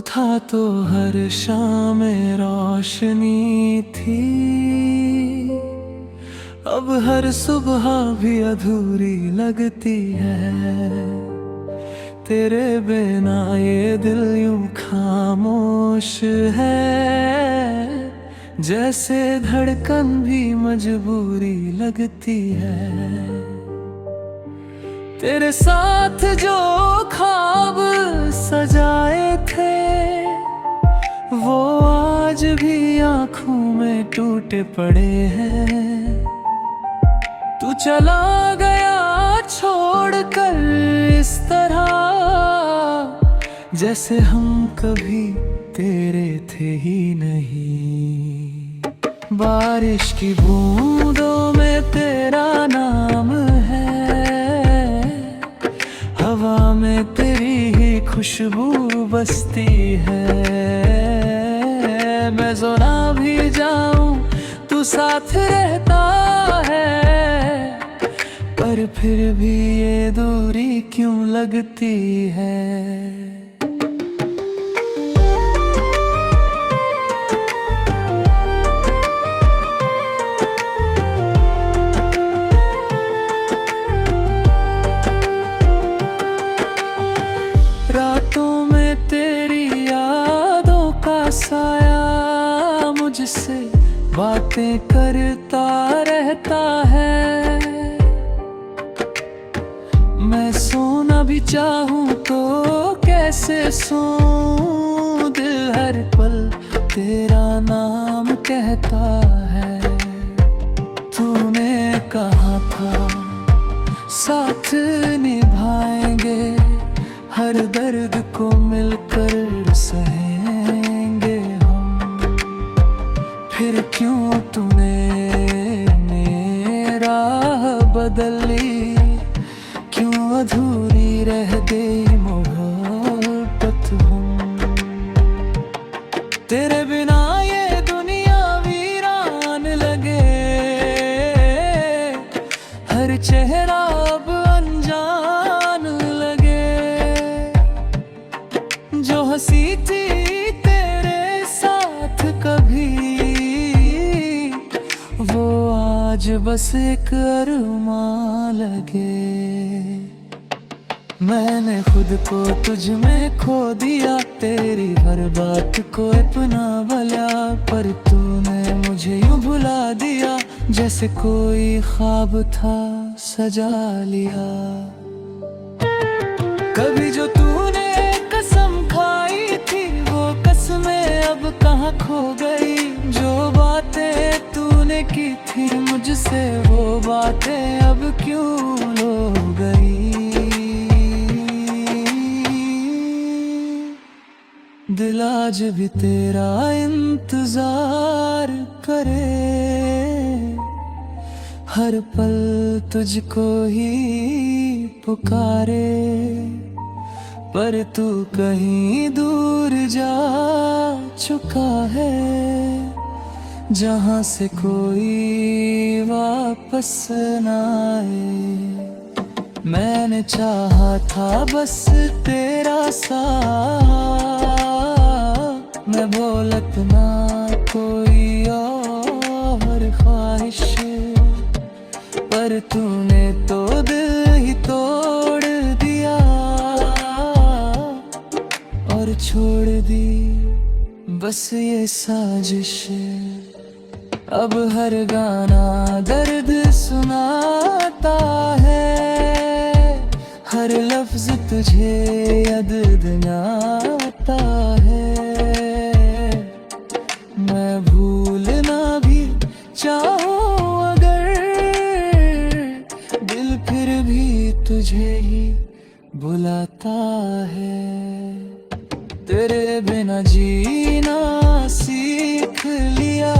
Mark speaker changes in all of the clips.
Speaker 1: था तो हर शाम में रोशनी थी, अब हर सुबह भी अधूरी लगती है। तेरे बिना ये दिल यूं खामोश है, जैसे धड़कन भी मजबूरी लगती है। तेरे साथ जो ख्वाब सजाए थे, वो आज भी आंखों में टूटे पड़े हैं। तू चला गया छोड़कर इस तरह, जैसे हम कभी तेरे थे ही नहीं। बारिश की बूंदों में तेरा नाम है, हवा में तेरी ही खुशबू बसती है। मैं जो ना भी जाऊं तू साथ रहता है, पर फिर भी ये दूरी क्यों लगती है। रातों में तेरी यादों का साया मुझसे बातें करता रहता है। मैं सोना भी चाहूं तो कैसे सोऊं, दिल हर पल तेरा नाम कहता है। तूने कहा था साथ निभाएंगे, हर दर्द को मिलकर सहेंगे हम। फिर क्यों तूने मेरा बदल ली, क्यों अधूरी रह गई मोहब्बत हम। तेरे बिना ये दुनिया वीरान लगे, हर चेहरा अब अनजान लगे। जो हंसी थी तेरे साथ कभी, वो आज बस एक अरमान लगे। मैंने खुद को तुझ में खो दिया, तेरी हर बात को अपना भला, पर तूने मुझे यूं भुला दिया, जैसे कोई ख्वाब था सजा लिया। कभी जो तूने कसम खाई थी, वो कसमें अब कहाँ खो गई। जो बातें तूने की थी मुझसे, वो बातें अब क्यों लो गई। दिल आज भी तेरा इंतजार करे, हर पल तुझको ही पुकारे। पर तू कहीं दूर जा चुका है, जहां से कोई वापस ना आए। मैंने चाहा था बस तेरा साथ, मैं बोलत ना कोई और ख्वाहिश, पर तूने तो दिल ही तोड़ दिया और छोड़ दी बस ये साजिश। अब हर गाना दर्द सुनाता है, हर लफ्ज तुझे याद दिलाता है। मैं भूलना भी चाहूं अगर, दिल फिर भी तुझे ही बुलाता है। तेरे बिना जीना सीख लिया,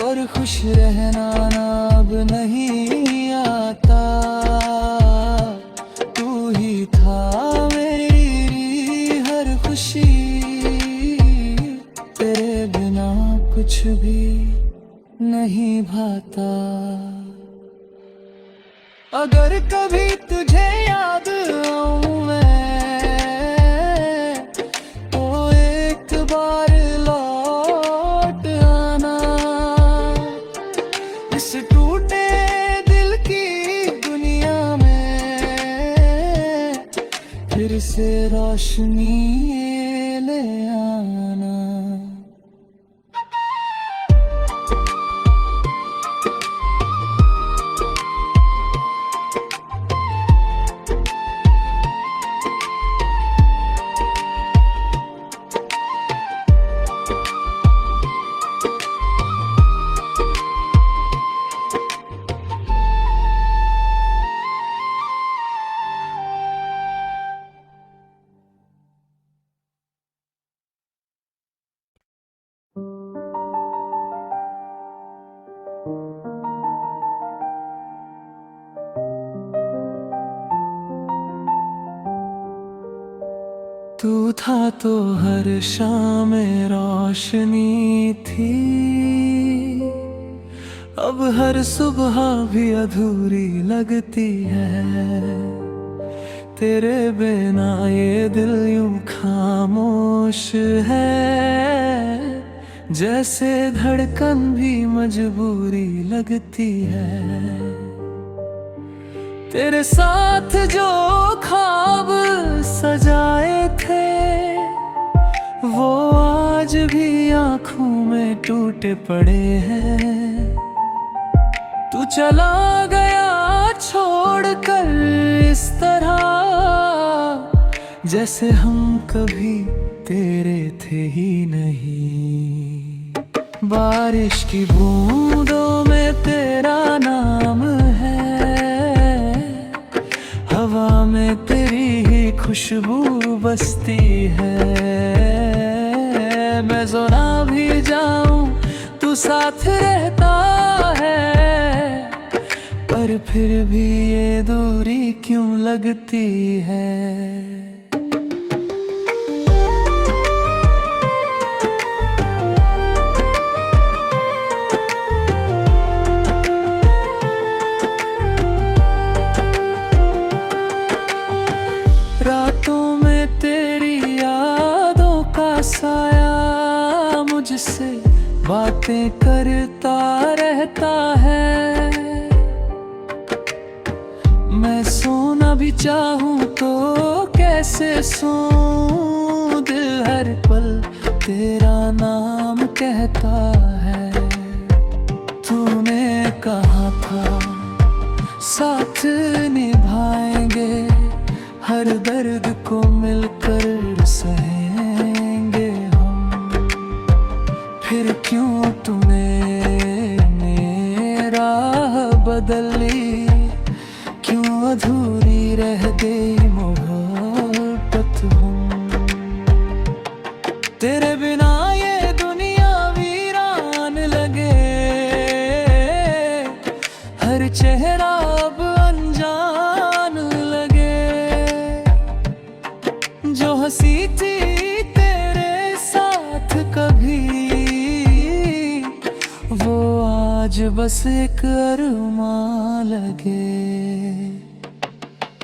Speaker 1: और खुश रहना ना अब नहीं आता। तू ही था मेरी हर खुशी, तेरे बिना कुछ भी नहीं भाता। अगर कभी तुझे याद आऊं मैं, था तो हर शाम में रोशनी थी, अब हर सुबह भी अधूरी लगती है। तेरे बिना ये दिल यूं खामोश है, जैसे धड़कन भी मजबूरी लगती है। तेरे साथ जो ख्वाब सजाए थे, वो आज भी आंखों में टूटे पड़े हैं। तू चला गया छोड़ कर इस तरह, जैसे हम कभी तेरे थे ही नहीं। बारिश की बूंदों में तेरा नाम है, हवा में तेरी ही खुशबू बसती है। मैं ज़रा भी जाऊं तू साथ रहता है, पर फिर भी ये दूरी क्यों लगती है। रातों में तेरी यादों का साया मुझसे बातें करता रहता है। मैं सोना भी चाहूं तो कैसे सोऊं, दिल हर पल तेरा नाम कहता है। तूने कहा था साथ निभाएंगे, हर दर्द को मिलकर सहेंगे हम। फिर क्यों तूने मेरा बदल ली, क्यों अधूरी रह गई मोहब्बत हम। तेरे बिना ये दुनिया वीरान लगे, हर चेहरा अब अनजान लगे। जो हंसी थी तेरे साथ कभी, वो आज बस एक अरमान लगे।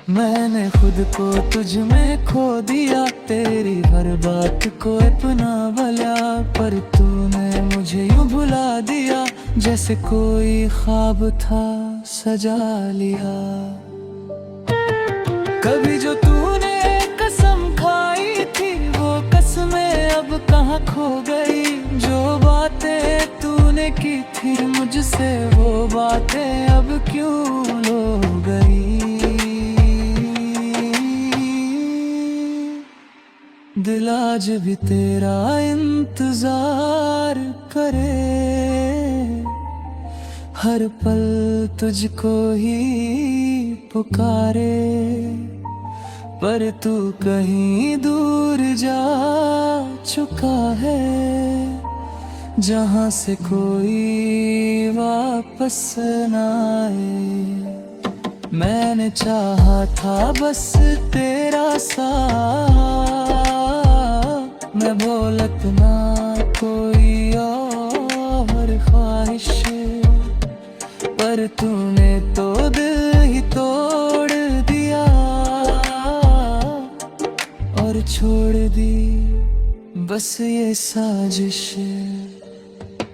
Speaker 1: मैंने खुद को तुझ में खो दिया, तेरी हर बात को अपना भला, पर तूने मुझे यूं भुला दिया, जैसे कोई ख्वाब था सजा लिया। कभी जो तूने कसम खाई थी, वो कसमें अब कहाँ खो गई। जो बातें तूने की थी मुझसे, वो बातें अब क्यों लो गई। दिल आज भी तेरा इंतजार करे, हर पल तुझको ही पुकारे। पर तू कहीं दूर जा चुका है, जहां से कोई वापस ना आए। मैंने चाहा था बस तेरा साथ, मैं बोलत ना कोई और ख्वाहिश, पर तूने तो दिल ही तोड़ दिया और छोड़ दी बस ये साजिश।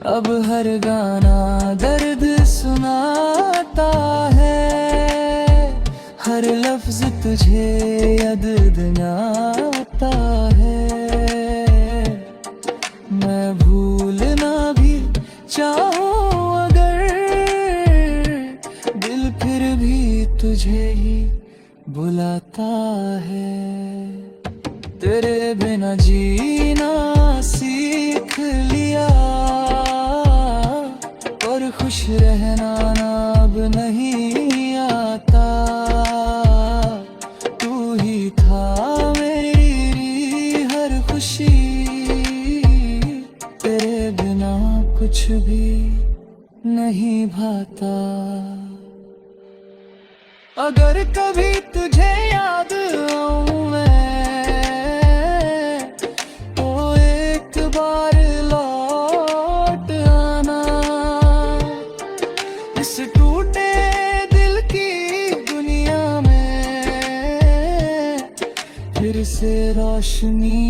Speaker 1: अब हर गाना दर्द सुनाता है, हर लफ्ज तुझे याद दिलाता है। मैं भूलना भी चाहूं अगर, दिल फिर भी तुझे ही बुलाता है। तेरे बिना जीना सीख लिया, और खुश रहना अब नहीं आता। तू ही था मेरी हर खुशी, तेरे बिना कुछ भी नहीं भाता। अगर कभी तुझे याद आऊं मैं, रोशनी